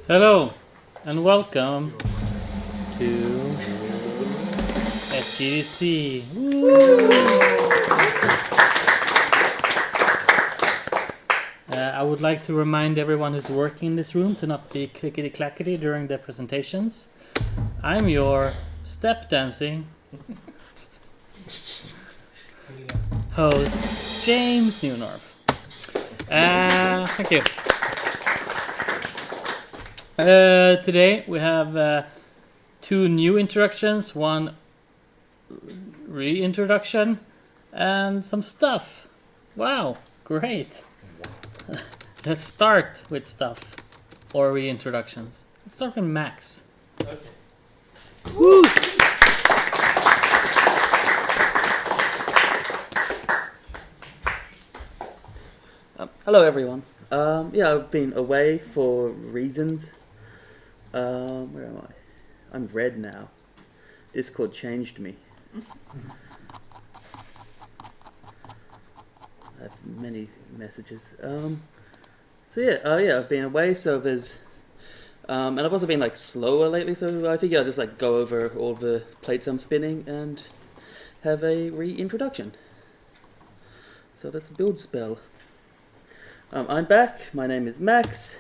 Hello and welcome to SGDC. I would like to remind everyone who's working in this room to not be clickety-clackety during the presentations. I'm your step dancing host, James Newnorth. Thank you. Today we have two new introductions, one reintroduction, and some stuff. Wow, great. Let's start with stuff or reintroductions. Let's start with Max. Okay. Woo! Hello everyone. I've been away for reasons. Where am I? I'm red now. Discord changed me. I have many messages. I've been away, so there's and I've also been like slower lately, so I figure I'll just like go over all the plates I'm spinning and have a reintroduction. So let's build spell. I'm back. My name is Max.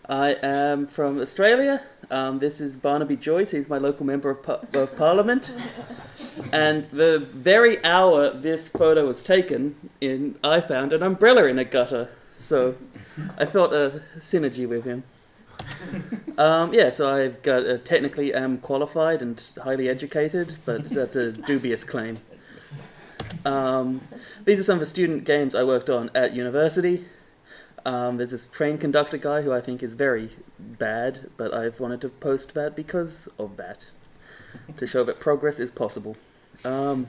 I am from Australia. This is Barnaby Joyce. He's my local member of Parliament. And the very hour this photo was taken, I found an umbrella in a gutter. So I thought a synergy with him. So I've got technically am qualified and highly educated, but that's a dubious claim. These are some of the student games I worked on at university. There's this train conductor guy who I think is very bad, but I've wanted to post that because of that, to show that progress is possible. And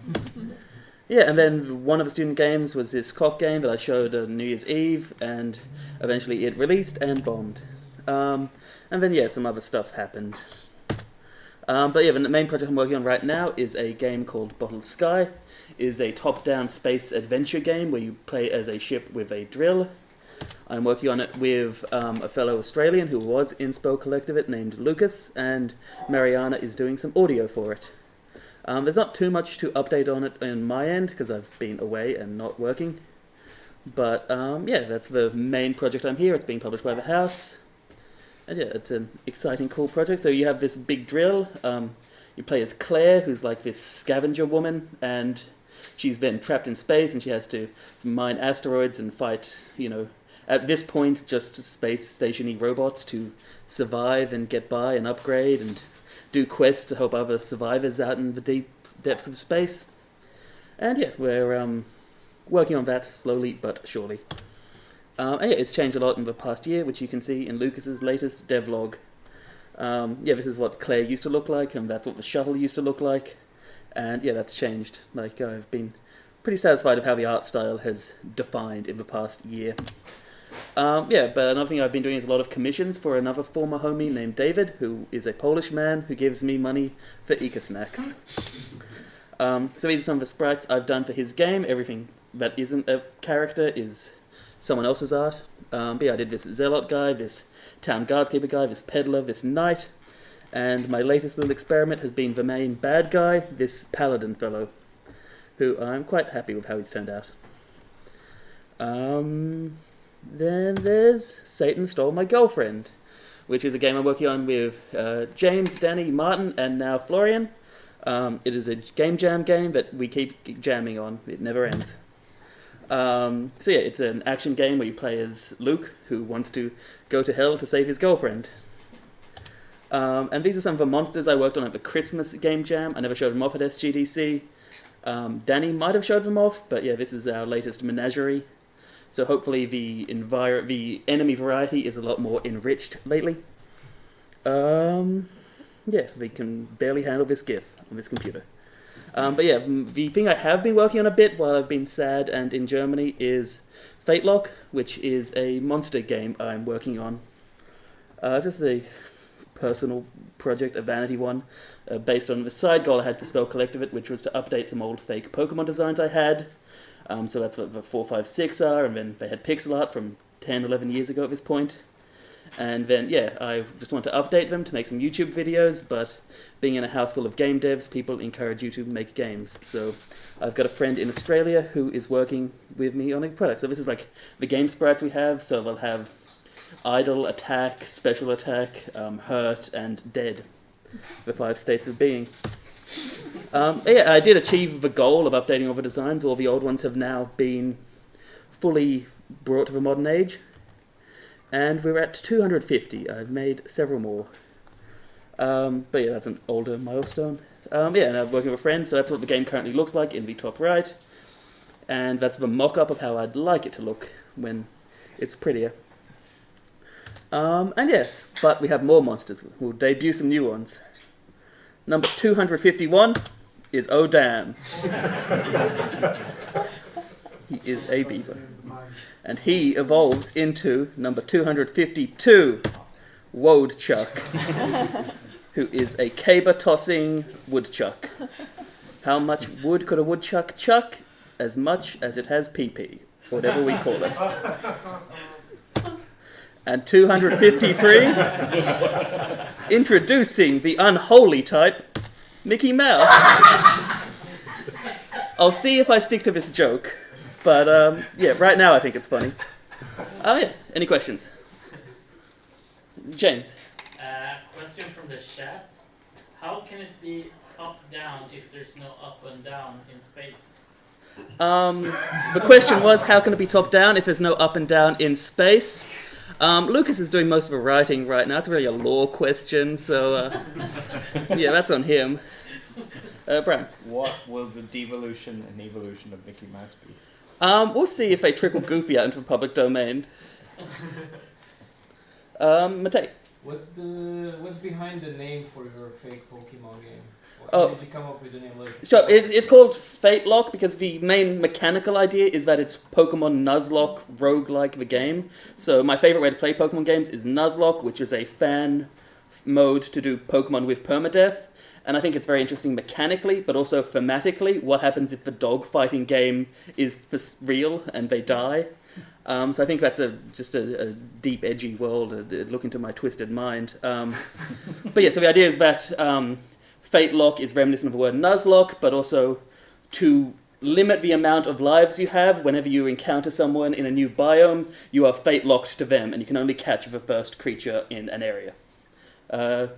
then one of the student games was this clock game that I showed on New Year's Eve, and eventually it released and bombed. And then some other stuff happened. The main project I'm working on right now is a game called Bottled Sky. It is a top-down space adventure game where you play as a ship with a drill. I'm working on it with a fellow Australian who was in Spelkollektivet named Lucas, and Mariana is doing some audio for it. There's not too much to update on it on my end because I've been away and not working. But that's the main project I'm here. It's being published by the house. And it's an exciting, cool project. So you have this big drill. You play as Claire, who's like this scavenger woman, and she's been trapped in space and she has to mine asteroids and fight, at this point, just space stationy robots to survive and get by and upgrade and do quests to help other survivors out in the deep depths of space. And we're working on that slowly but surely. It's changed a lot in the past year, which you can see in Lucas's latest devlog. This is what Claire used to look like, and that's what the shuttle used to look like. And that's changed. I've been pretty satisfied with how the art style has defined in the past year. But another thing I've been doing is a lot of commissions for another former homie named David, who is a Polish man who gives me money for eco-snacks. So these are some of the sprites I've done for his game. Everything that isn't a character is someone else's art. I did this zealot guy, this town guardskeeper guy, this peddler, this knight, and my latest little experiment has been the main bad guy, this paladin fellow, who I'm quite happy with how he's turned out. Then there's Satan Stole My Girlfriend, which is a game I'm working on with James, Danny, Martin, and now Florian. It is a game jam game that we keep jamming on. It never ends. It's an action game where you play as Luke, who wants to go to hell to save his girlfriend. And these are some of the monsters I worked on at the Christmas game jam. I never showed them off at SGDC. Danny might have showed them off, but this is our latest menagerie. So hopefully the enemy variety is a lot more enriched lately. We can barely handle this GIF on this computer. The thing I have been working on a bit while I've been sad and in Germany is Fatelock, which is a monster game I'm working on. Just a personal project, a vanity one, based on the side goal I had for Spelkollektivet, which was to update some old fake Pokemon designs I had. So that's what the 4, 5, 6 are, and then they had pixel art from 10, 11 years ago at this point. And then, yeah, I just want to update them to make some YouTube videos, but being in a house full of game devs, people encourage you to make games. So I've got a friend in Australia who is working with me on a product. So this is like the game sprites we have. So they'll have idle, attack, special attack, hurt, and dead. The 5 states of being. Yeah, I did achieve the goal of updating all the designs. All the old ones have now been fully brought to the modern age. And we're at 250. I've made several more. But yeah, that's an older milestone. Yeah, and I'm working with a friend, so that's what the game currently looks like in the top right. And that's the mock-up of how I'd like it to look when it's prettier. And yes, but we have more monsters. We'll debut some new ones. Number 251 is Oh Damn. He is a beaver. And he evolves into number 252, Woadchuck, who is a caber-tossing woodchuck. How much wood could a woodchuck chuck? As much as it has pee-pee, whatever we call it. And 253, introducing the unholy type, Mickey Mouse. I'll see if I stick to this joke. But, yeah, right now I think it's funny. Oh, yeah. Any questions? James? Question from the chat. How can it be top-down if there's no up and down in space? The question was, how can it be top-down if there's no up and down in space? Lucas is doing most of the writing right now. It's really a lore question, so, yeah, that's on him. Brian? What will the devolution and evolution of Mickey Mouse be? We'll see if they trickle Goofy out into the public domain. Matei? What's behind the name for your fake Pokemon game? Oh. Did you come up with the name later? So it's called Fate Lock because the main mechanical idea is that it's Pokemon Nuzlocke roguelike the game. So my favorite way to play Pokemon games is Nuzlocke, which is a fan mode to do Pokemon with permadeath. And I think it's very interesting mechanically, but also thematically. What happens if the dog fighting game is for real and they die? So I think that's just a deep, edgy world, a look into my twisted mind. But yeah, so the idea is that Fate Lock is reminiscent of the word Nuzlocke, but also to limit the amount of lives you have whenever you encounter someone in a new biome, you are fate locked to them, and you can only catch the first creature in an area.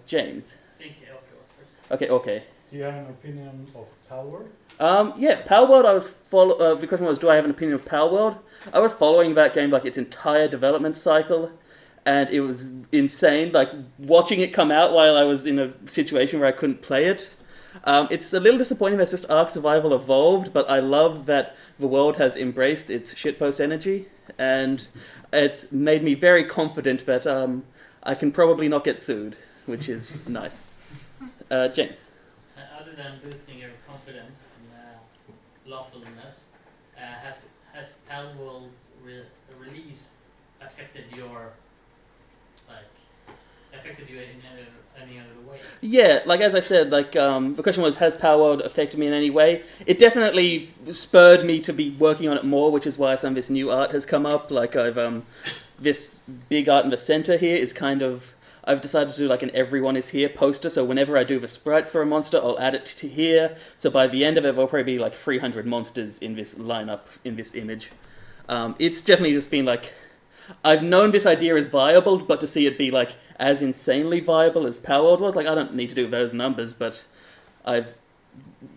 James? I think Elke was first. Okay. Do you have an opinion of Power? Yeah, Palworld, the question was, do I have an opinion of Palworld? I was following that game, like, its entire development cycle, and it was insane, like, watching it come out while I was in a situation where I couldn't play it. It's a little disappointing that it's just Ark Survival Evolved, but I love that the world has embraced its shitpost energy, and it's made me very confident that I can probably not get sued, which is nice. James? Other than boosting your confidence and lawfulness, has Palworld's release affected you in any other way? Yeah, like as I said, like the question was, has Palworld affected me in any way? It definitely spurred me to be working on it more, which is why some of this new art has come up. Like I've this big art in the center here is kind of, I've decided to do like an everyone is here poster, so whenever I do the sprites for a monster, I'll add it to here. So by the end of it, there'll probably be like 300 monsters in this lineup, in this image. It's definitely just been like, I've known this idea is viable, but to see it be like as insanely viable as Palworld was, like I don't need to do those numbers, but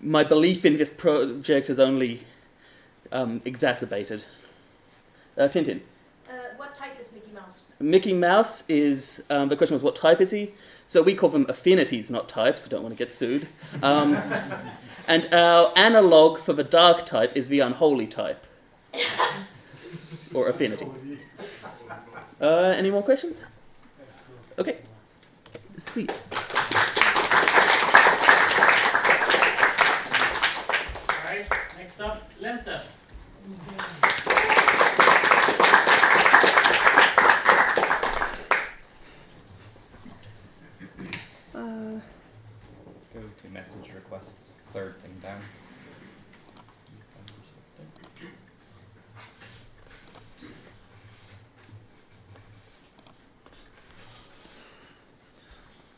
my belief in this project has only exacerbated. Tintin. What type is Mickey Mouse? Mickey Mouse is, the question was what type is he? So we call them affinities, not types, so don't want to get sued. And our analog for the dark type is the unholy type. Or affinity. Any more questions? Okay. See you. Alright, next up, Lente. Go to message requests, third thing down.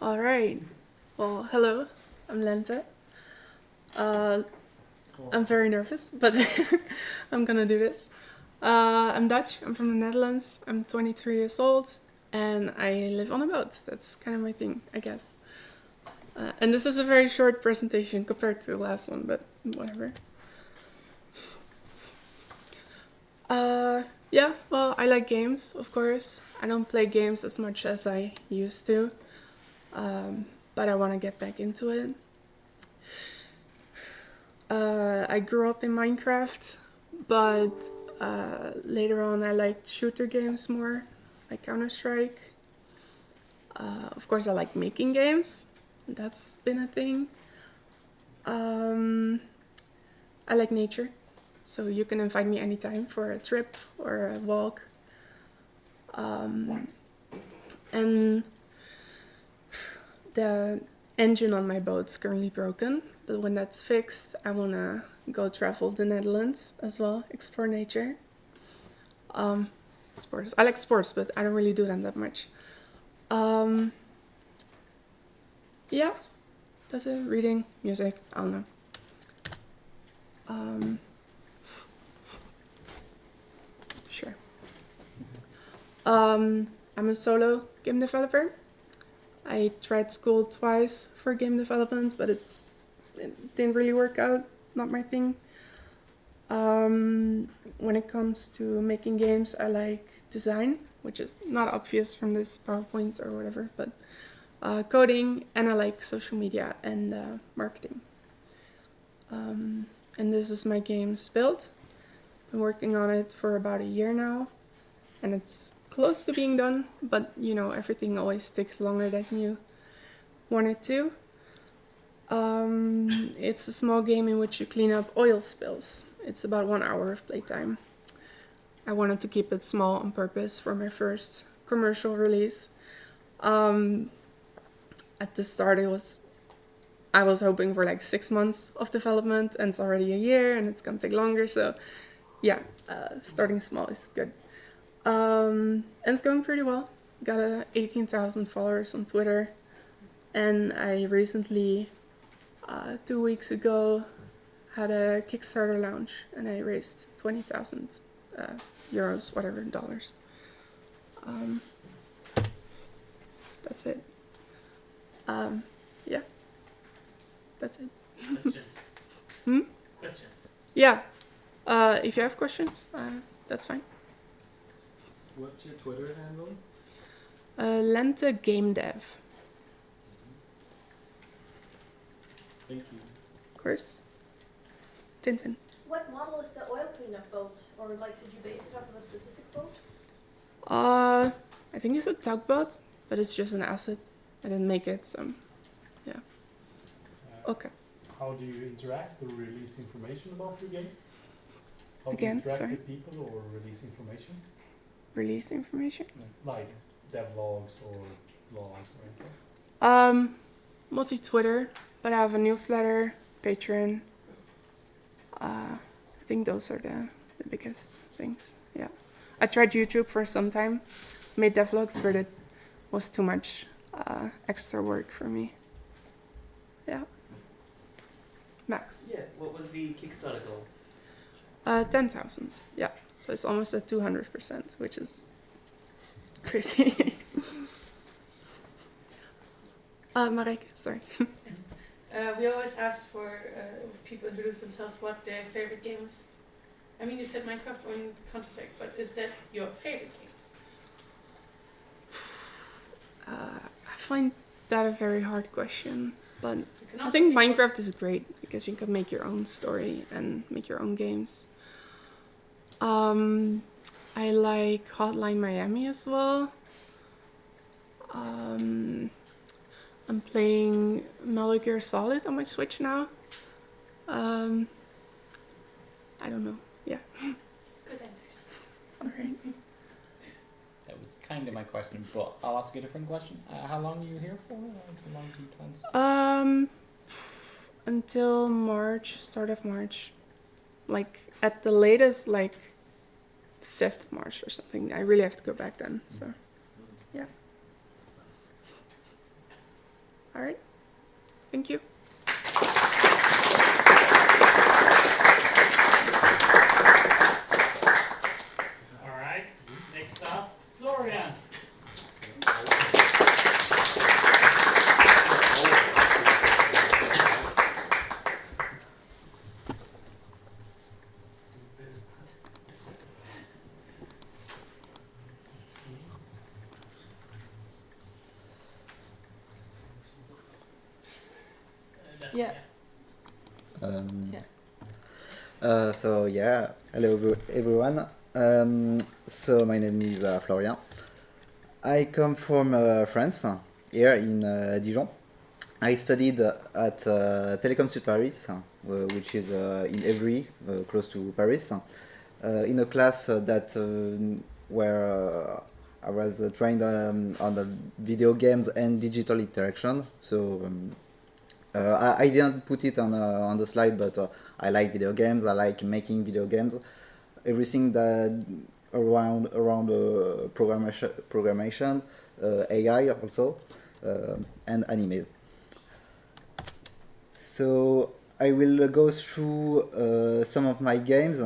All right. Well, hello. I'm Lente. I'm very nervous, but I'm gonna do this. I'm Dutch. I'm from the Netherlands. I'm 23 years old, and I live on a boat. That's kind of my thing, I guess. And this is a very short presentation compared to the last one, but whatever. Yeah, well, I like games, of course. I don't play games as much as I used to, but I want to get back into it. I grew up in Minecraft, but later on I liked shooter games more, like Counter-Strike. Of course, I like making games. That's been a thing. I like nature, so you can invite me anytime for a trip or a walk. And the engine on my boat's currently broken, but when that's fixed, I want to go travel the Netherlands as well, explore nature. Sports. I like sports, but I don't really do them that much. Yeah, that's it. Reading, music, I don't know. Sure. I'm a solo game developer. I tried school twice for game development, but it didn't really work out. Not my thing. When it comes to making games, I like design, which is not obvious from this PowerPoint or whatever, but coding, and I like social media and marketing. And this is my game Spilled. Been working on it for about a year now, and it's close to being done, but you know, everything always takes longer than you want it to. It's a small game in which you clean up oil spills. It's about 1 hour of playtime. I wanted to keep it small on purpose for my first commercial release. At the start, I was hoping for like 6 months of development, and it's already a year, and it's gonna take longer. So, yeah, starting small is good. And it's going pretty well. Got 18,000 followers on Twitter, and I recently, 2 weeks ago, had a Kickstarter launch, and I raised 20,000 euros, whatever, dollars. That's it. Yeah, that's it. Questions? Hmm? Questions? Yeah, if you have questions, that's fine. What's your Twitter handle? Lente Game Dev, Thank you. of course. Tintin. What model is the oil cleanup boat? Or like, did you base it off of a specific boat? I think it's a tugboat, but it's just an asset. I didn't make it, so yeah. Okay. How do you interact or release information about your game? How Again, do you interact sorry. with people or release information? Release information. Like devlogs or blogs or anything? Mostly Twitter, but I have a newsletter, Patreon. I think those are the biggest things. Yeah. I tried YouTube for some time, made devlogs, but it was too much extra work for me. Yeah. Max. Yeah, what was the Kickstarter goal? 10,000. Yeah. So it's almost at 200%, which is crazy. Marek, sorry. We always ask for people introduce themselves what their favorite games. I mean, you said Minecraft or Counter-Strike, but is that your favorite games? I find that a very hard question, but You can I also think pick Minecraft is great because you can make your own story and make your own games. I like Hotline Miami as well. I'm playing Metal Gear Solid on my Switch now. I don't know. Yeah. Good answer. Alright. That was kind of my question, but I'll ask a different question. How long are you here for? How long do you plan to stay? Until March, start of March. Like, at the latest, like, 5th March or something. I really have to go back then, so, yeah. Thank you. All right. Next up, Florian. Yeah. Hello everyone. So my name is Florian. I come from France, here in Dijon. I studied at Télécom Sud Paris, which is in Évry, close to Paris, in a class where I was trained on the video games and digital interaction. So I didn't put it on the slide, but I like video games. I like making video games. Everything that around programmation, AI also, and anime. So I will go through some of my games.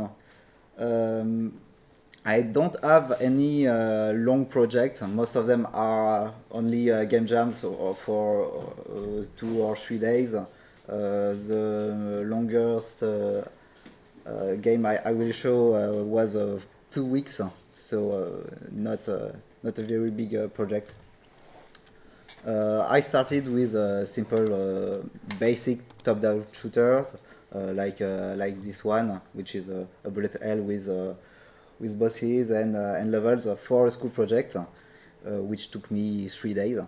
I don't have any long project. Most of them are only game jams for 2 or 3 days. The longest game I will show was 2 weeks, so not a very big project. I started with simple, basic top-down shooters like this one, which is a bullet hell with bosses and levels for a school project, which took me 3 days.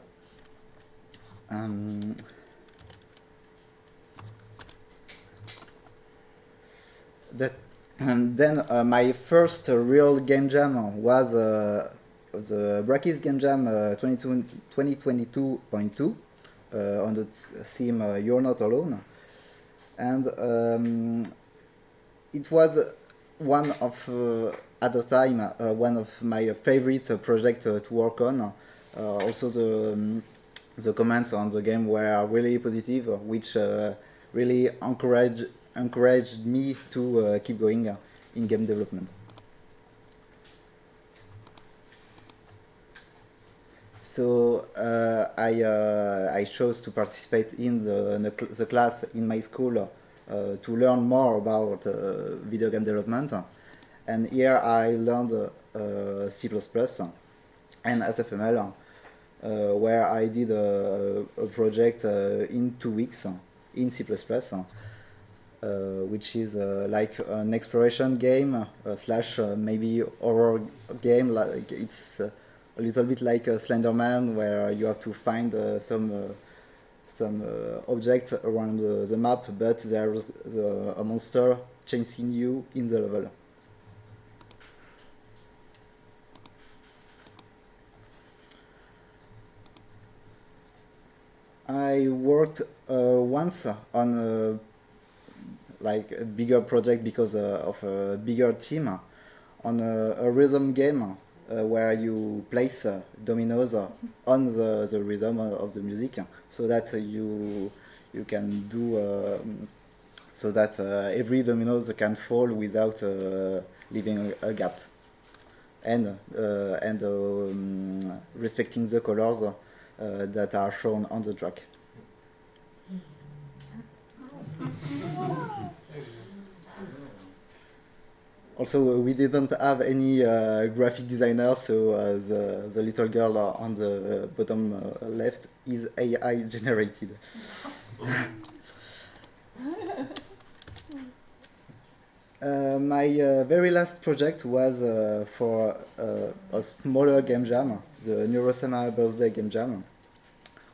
Then my first real game jam was the Brackies Game Jam 2022.2 on the theme You're Not Alone. And it was one of, at the time, one of my favorite projects to work on. Also the comments on the game were really positive, which really encouraged me to keep going in game development. So I chose to participate in the class in my school to learn more about video game development. And here I learned C++ and HTML, where I did a project in 2 weeks in C++, which is like an exploration game slash maybe horror game. Like it's a little bit like Slenderman, where you have to find some object around the map, but there's a monster chasing you in the level. I worked once on like a bigger project because of a bigger team on a rhythm game where you place dominoes on the rhythm of the music, so that you can do so that every dominoes can fall without leaving a gap, and respecting the colors that are shown on the track. Also, we didn't have any graphic designer, so the little girl on the bottom left is AI generated. My very last project was for a smaller game jam, the Neurosema Birthday Game Jam,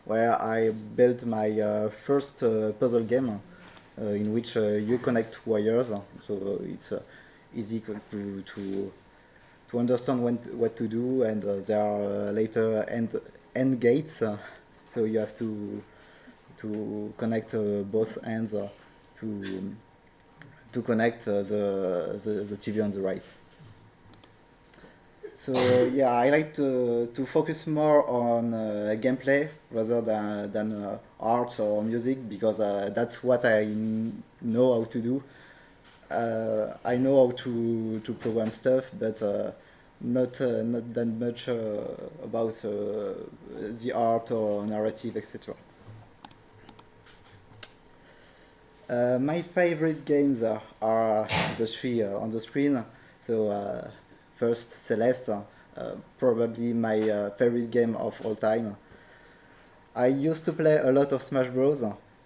where I built my first puzzle game in which you connect wires, so it's easy to understand what to do, and there are later end gates, so you have to connect both ends to connect the TV on the right. So yeah, I like to focus more on gameplay rather than art or music because that's what I know how to do. I know how to program stuff, but not that much about the art or narrative, etc. My favorite games are the three on the screen. So first, Celeste, probably my favorite game of all time. I used to play a lot of Smash Bros.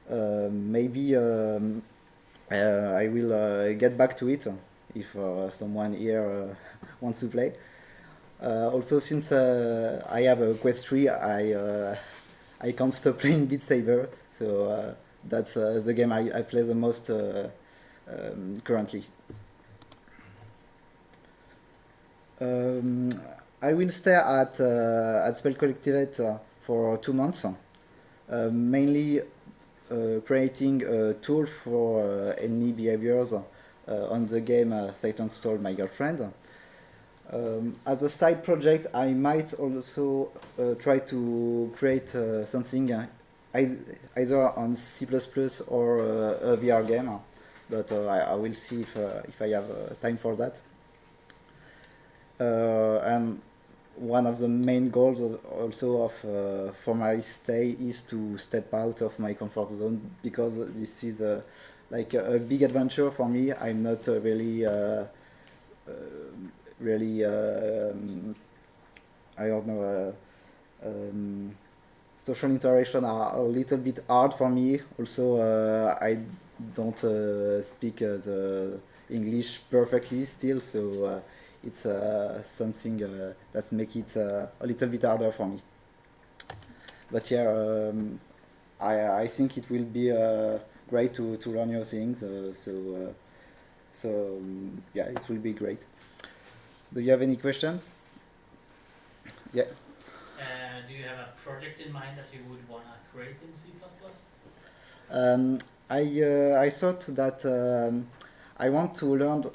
Maybe I will get back to it if someone here wants to play. Also, since I have a Quest 3, I can't stop playing Beat Saber. So that's the game I play the most currently. I will stay at Spelkollektivet for 2 months, mainly creating a tool for enemy behaviors on the game Satan Stole My Girlfriend. As a side project, I might also try to create something either on C++ or a VR game, but I will see if I have time for that. And one of the main goals also of for my stay is to step out of my comfort zone because this is like a big adventure for me. I'm not really I don't know. Social interaction are a little bit hard for me. Also, I don't speak the English perfectly still, so it's something that makes it a little bit harder for me. But yeah, I think it will be great to learn new things. So yeah, it will be great. Do you have any questions? Yeah. Do you have a project in mind that you would want to create in C++? I thought that I want to learn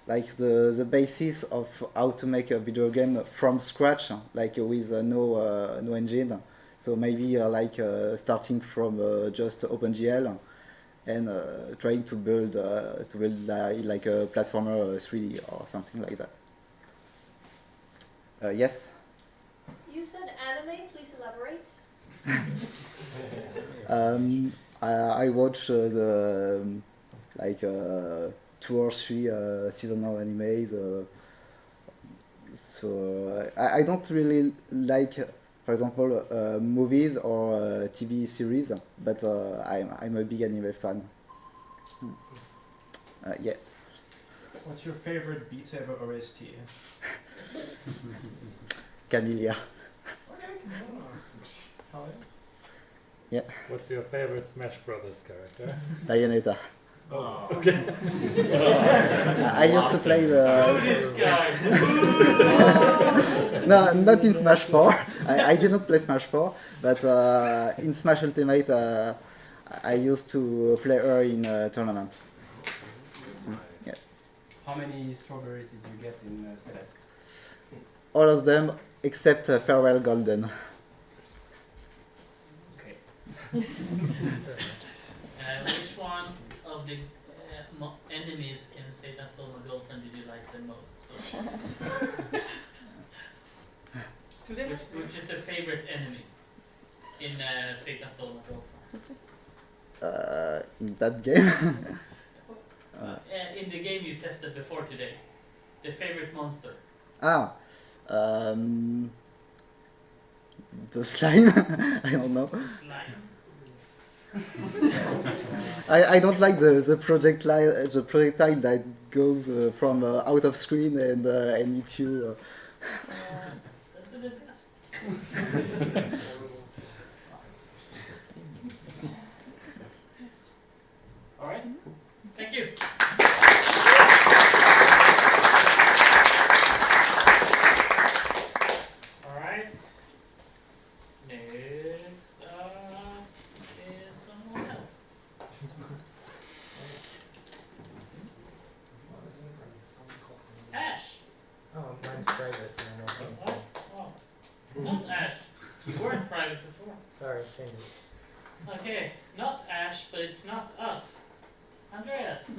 like the basis of how to make a video game from scratch, like with no engine. So maybe starting from just OpenGL and trying to build like a platformer 3D or something like that. Yes. You said anime, please elaborate. I watch the 2 or 3 seasonal animes. So I don't really like, for example, movies or TV series, but I'm a big anime fan. Yeah. What's your favorite Beat Saber OST? Camellia. Yeah. What's your favorite Smash Brothers character? Bayonetta. Oh, okay. I used to play the... This guy! No, not in Smash 4. I didn't play Smash 4, but in Smash Ultimate I used to play her in a tournament. Yeah. How many strawberries did you get in Celeste? All of them except Farewell Golden. Okay. Which one of the enemies in Satan Stole My Girlfriend did you like the most? So, which is the favorite enemy in Satan Stole My Girlfriend? In that game? In the game you tested before today, the favorite monster. The slime? I don't know. Slime. I don't like the projectile that goes from out of screen and hits you. That's the best. All right. Thank you. All right. Next up is someone else. Ash. Oh, mine's private. before. Sorry, change it. Okay, not Ash, but it's not us. Andreas.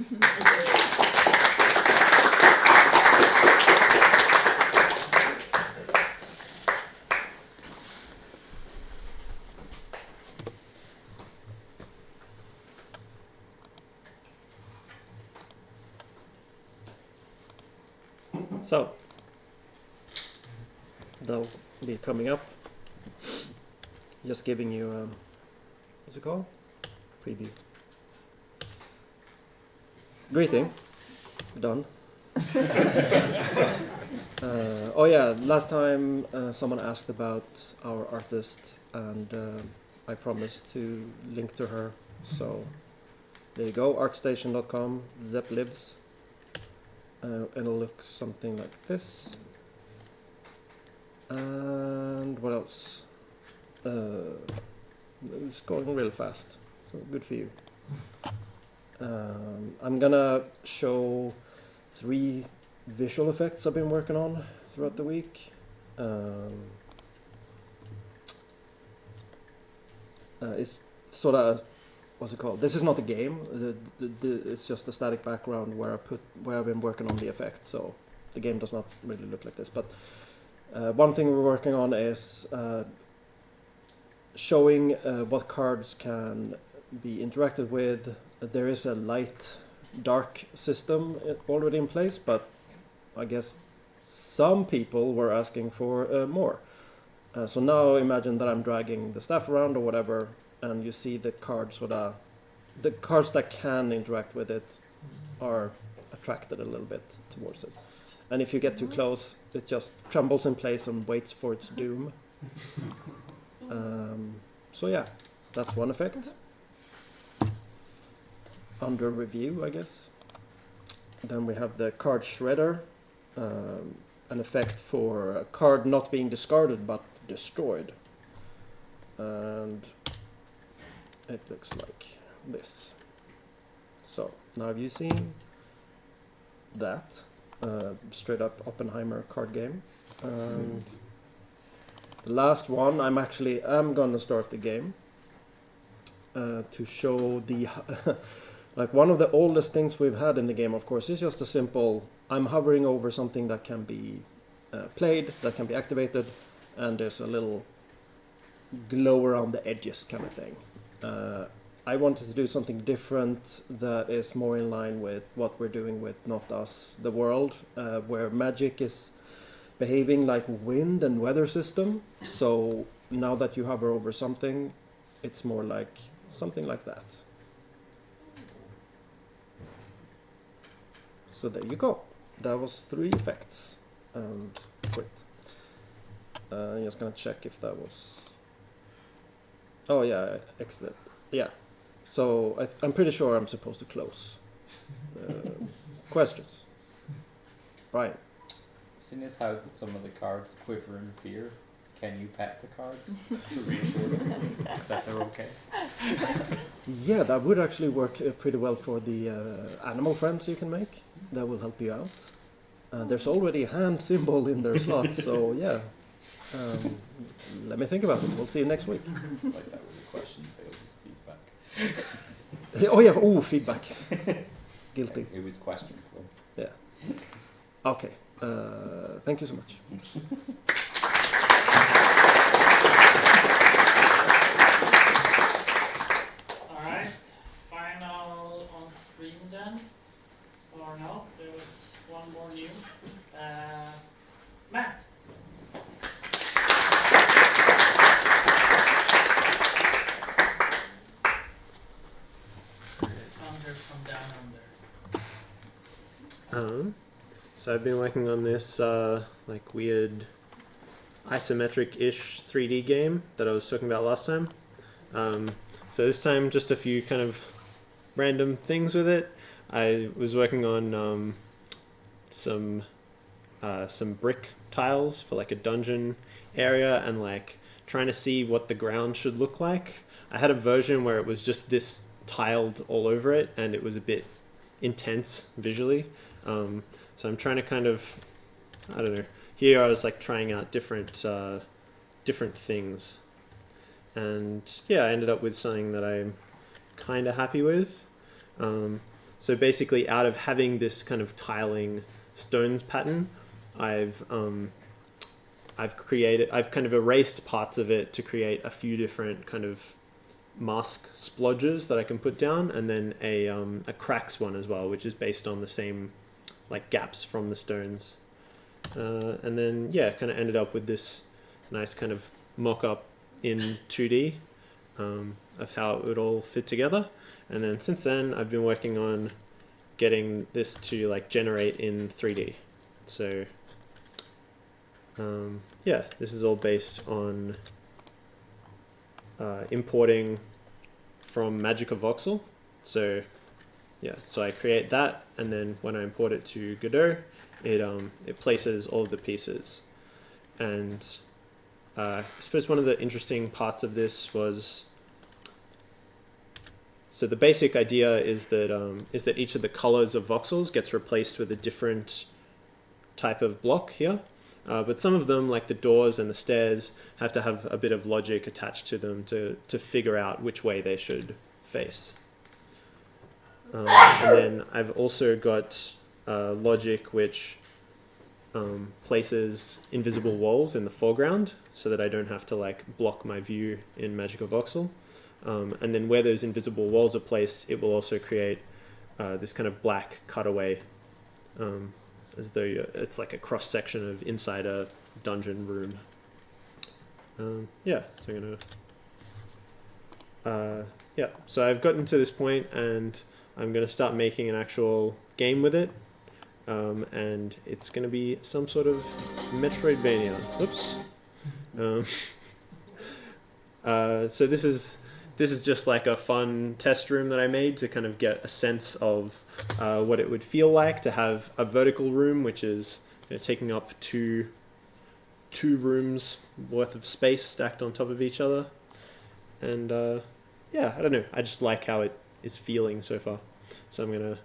So, they'll be coming up. Just giving you, what's it called? Preview. Greeting. Done. Oh yeah, last time someone asked about our artist, and I promised to link to her. So there you go, artstation.com, Zepp lives. And it'll look something like this. And what else? It's going real fast, so good for you. I'm gonna show 3 visual effects I've been working on throughout the week. It's sort of, what's it called? This is not a game. It's just a static background where I've been working on the effect. So the game does not really look like this. But one thing we're working on is showing what cards can be interacted with. There is a light-dark system already in place, but I guess some people were asking for more. So now imagine that I'm dragging the staff around or whatever, and you see the cards the cards that can interact with it are attracted a little bit towards it. And if you get too close, it just trembles in place and waits for its doom. So yeah, that's one effect. Under review, I guess. Then we have the card shredder, an effect for a card not being discarded but destroyed. And it looks like this. So now have you seen that? Straight up Oppenheimer card game. And the last one, I'm gonna start the game to show the like one of the oldest things we've had in the game, of course, is just a simple, I'm hovering over something that can be played, that can be activated, and there's a little glow around the edges kind of thing. I wanted to do something different that is more in line with what we're doing with Not Us, the world, where magic is behaving like wind and weather system. So now that you hover over something, it's more like something like that. So there you go. That was 3 effects. And quit. I'm just gonna check if that was... Oh yeah, excellent. Yeah. So I'm pretty sure I'm supposed to close. Questions? Brian? Seeing as how some of the cards quiver in fear, can you pet the cards to reassure them that they're okay? Yeah, that would actually work pretty well for the animal friends you can make. That will help you out. There's already a hand symbol in their slot, so yeah. Let me think about it. We'll see you next week. Like that was a question, failed its feedback. Oh yeah, feedback. Guilty. It was question form. Yeah. Okay. Thank you so much. Alright, final on stream then. Or no, there was one more new. Matt. Under from down under. So I've been working on this like weird isometric-ish 3D game that I was talking about last time. So this time just a few kind of random things with it. I was working on some brick tiles for like a dungeon area and like trying to see what the ground should look like. I had a version where it was just this tiled all over it and it was a bit intense visually. So I'm trying to kind of, I don't know. Here I was like trying out different things. and yeah, I ended up with something that I'm kind of happy with. So basically, out of having this kind of tiling stones pattern, I've kind of erased parts of it to create a few different kind of mask splodges that I can put down, and then a cracks one as well, which is based on the same like gaps from the stones. And then yeah, kind of ended up with this nice kind of mock-up in 2D of how it would all fit together. And then since then, I've been working on getting this to like generate in 3D. So yeah, this is all based on importing from Magica Voxel. So yeah, so I create that, and then when I import it to Godot, it places all of the pieces. And I suppose one of the interesting parts of this was, so the basic idea is that each of the colors of voxels gets replaced with a different type of block here. But some of them, like the doors and the stairs, have to have a bit of logic attached to them to figure out which way they should face. And then I've also got logic which places invisible walls in the foreground so that I don't have to like block my view in Magica Voxel. And then where those invisible walls are placed, it will also create this kind of black cutaway, as though it's like a cross section of inside a dungeon room. Yeah, so I'm gonna. Yeah, so I've gotten to this point, and I'm gonna start making an actual game with it, and it's gonna be some sort of Metroidvania. Oops. So this is just like a fun test room that I made to kind of get a sense of what it would feel like to have a vertical room, which is taking up two rooms worth of space stacked on top of each other. And yeah, I don't know. I just like how it is feeling so far. So I'm going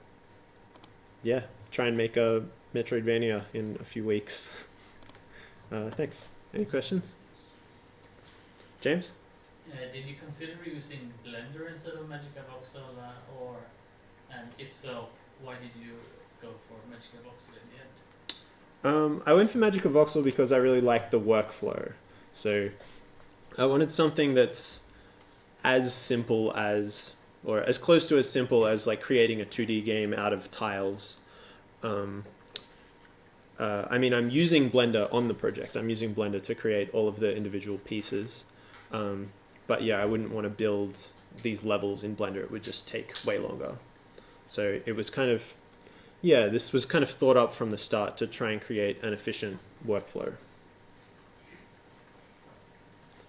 to, try and make a Metroidvania in a few weeks. Thanks. Any questions? James? Did you consider using Blender instead of Magica Voxel, and if so, why did you go for Magica Voxel in the end? I went for Magica Voxel because I really liked the workflow. So I wanted something that's as simple as, or as close to as simple as like creating a 2D game out of tiles. I mean, I'm using Blender on the project. I'm using Blender to create all of the individual pieces. But yeah, I wouldn't want to build these levels in Blender. It would just take way longer. So it was kind of, this was kind of thought up from the start to try and create an efficient workflow.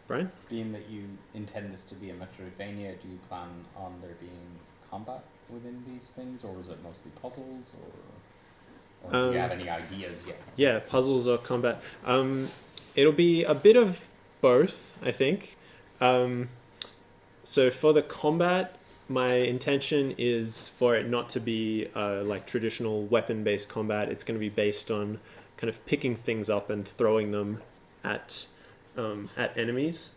Brian? Being that you intend this to be a Metroidvania, do you plan on there being combat within these things, or is it mostly puzzles, or do you have any ideas yet? Yeah, puzzles or combat. It'll be a bit of both, I think. So for the combat, my intention is for it not to be like traditional weapon-based combat. It's going to be based on kind of picking things up and throwing them at enemies,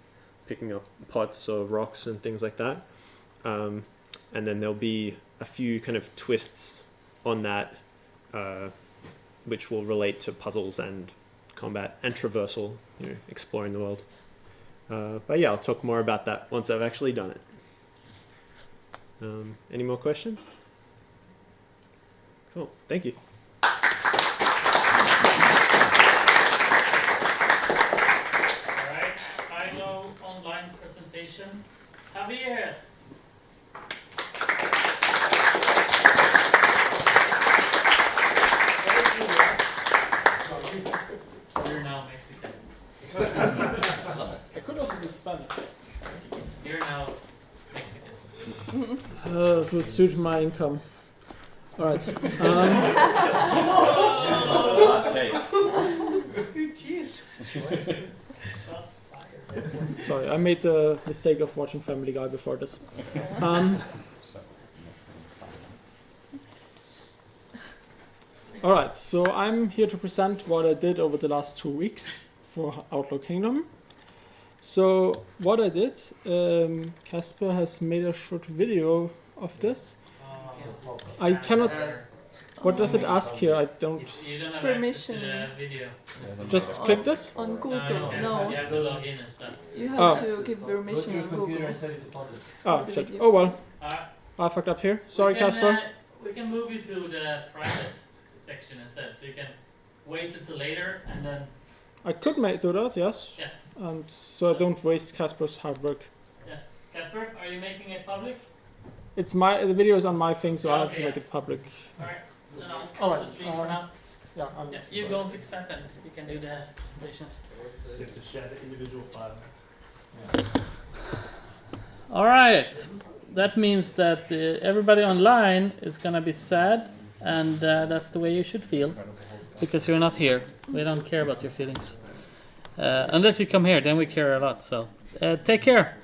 picking up pots or rocks and things like that. And then there'll be a few kind of twists on that, which will relate to puzzles and combat and traversal, exploring the world. But yeah, I'll talk more about that once I've actually done it. Any more questions? Cool, thank you. Alright, final online presentation. Javier! You're now Mexican. I could also be Spanish. You're now Mexican. It would suit my income. Alright. Jeez. Shots fired. Sorry, I made the mistake of watching Family Guy before this. Alright, so I'm here to present what I did over the last 2 weeks for Outlaw Kingdom. So what I did, Casper has made a short video of this. I cannot. What does it ask here? I don't. You don't have Permission. access to the video. Just click this. On Google, You no. have to log in and stuff. You have Oh. to give permission on Google. Oh the shit. video. Oh well. Alright. I fucked up here. Sorry, We can, Casper. we can move you to the private section instead, so you can wait until later and then. I could do that, yes. Yeah. And so I don't waste Casper's hard work. Yeah. Casper, are you making it public? It's the video is on my thing, so I have to Okay. make it public. Alright. Then I'll close Alright, the stream for now. Yeah, Yeah, you go and fix that and you can do the presentations. You have to share the individual file. Alright. That means that everybody online is gonna be sad, and that's the way you should feel. Because you're not here. We don't care about your feelings. Unless you come here, then we care a lot. So take care.